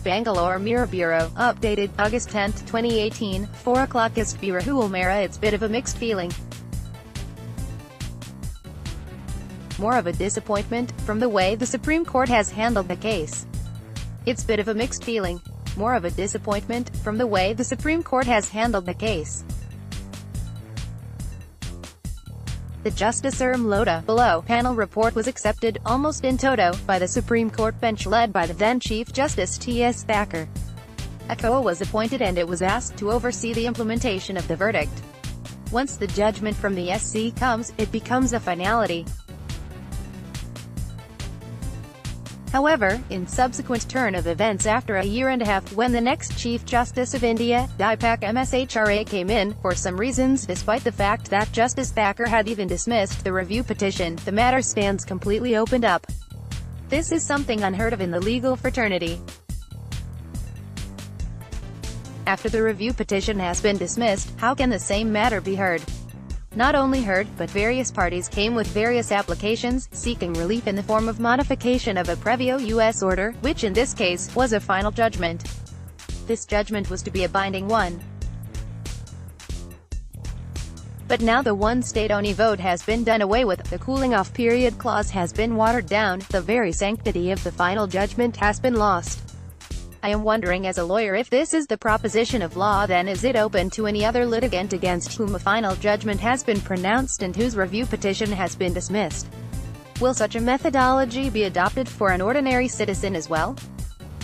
Bangalore Mirror Bureau, updated, August 10, 2018, 4 o'clock. ISTBy Rahul Mehra It's bit of a mixed feeling. More of a disappointment, from the way the Supreme Court has handled the case. It's bit of a mixed feeling. More of a disappointment, from the way the Supreme Court has handled the case. The Justice RM Lodha below panel report was accepted, almost in toto, by the Supreme Court bench led by the then Chief Justice TS Thakur. A COA was appointed and it was asked to oversee the implementation of the verdict. Once the judgment from the SC comes, it becomes a finality. However, in subsequent turn of events after a year and a half, when the next Chief Justice of India, Deepak Mshra came in, for some reasons, despite the fact that Justice Thakur had even dismissed the review petition, the matter stands completely opened up. This is something unheard of in the legal fraternity. After the review petition has been dismissed, how can the same matter be heard? Not only heard, but various parties came with various applications, seeking relief in the form of modification of a previo U.S. order, which in this case, was a final judgment. This judgment was to be a binding one. But now the one-state-only vote has been done away with, the cooling-off period clause has been watered down, the very sanctity of the final judgment has been lost. I am wondering as a lawyer, if this is the proposition of law, then is it open to any other litigant against whom a final judgment has been pronounced and whose review petition has been dismissed? Will such a methodology be adopted for an ordinary citizen as well?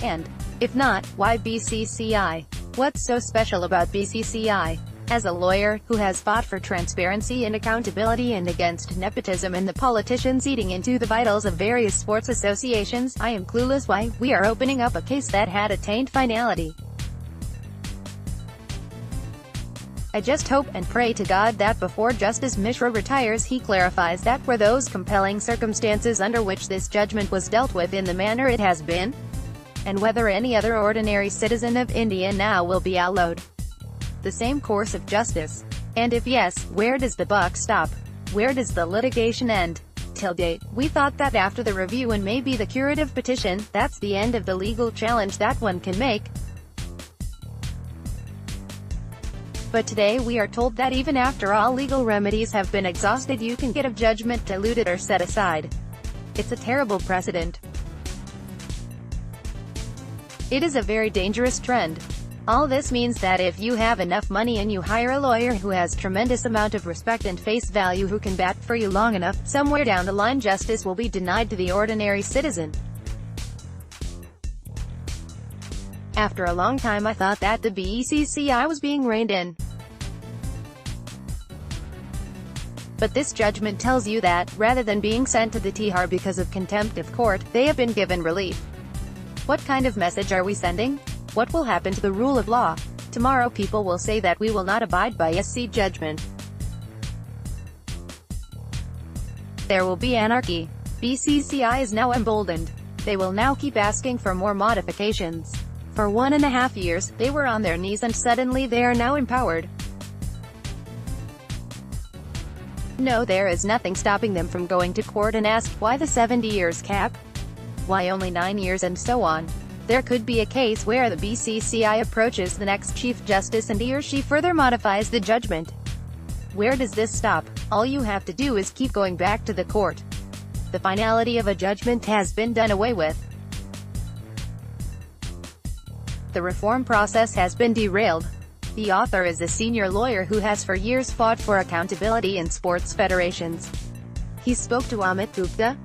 And, if not, why BCCI? What's so special about BCCI? As a lawyer, who has fought for transparency and accountability and against nepotism and the politicians eating into the vitals of various sports associations, I am clueless why we are opening up a case that had attained finality. I just hope and pray to God that before Justice Mishra retires he clarifies that were those compelling circumstances under which this judgment was dealt with in the manner it has been, and whether any other ordinary citizen of India now will be allowed the same course of justice. And if yes, where does the buck stop? Where does the litigation end? Till date, we thought that after the review and maybe the curative petition, that's the end of the legal challenge that one can make. But today we are told that even after all legal remedies have been exhausted you can get a judgment diluted or set aside. It's a terrible precedent. It is a very dangerous trend. All this means that if you have enough money and you hire a lawyer who has tremendous amount of respect and face value who can bat for you long enough, somewhere down the line justice will be denied to the ordinary citizen. After a long time I thought that the BCCI was being reined in. But this judgment tells you that, rather than being sent to the Tihar because of contempt of court, they have been given relief. What kind of message are we sending? What will happen to the rule of law? Tomorrow people will say that we will not abide by SC judgment. There will be anarchy. BCCI is now emboldened. They will now keep asking for more modifications. For 1.5 years, they were on their knees and suddenly they are now empowered. No, there is nothing stopping them from going to court and ask, why the 70 years cap? Why only 9 years and so on? There could be a case where the BCCI approaches the next Chief Justice and he or she further modifies the judgment. Where does this stop? All you have to do is keep going back to the court. The finality of a judgment has been done away with. The reform process has been derailed. The author is a senior lawyer who has for years fought for accountability in sports federations. He spoke to Amit Gupta,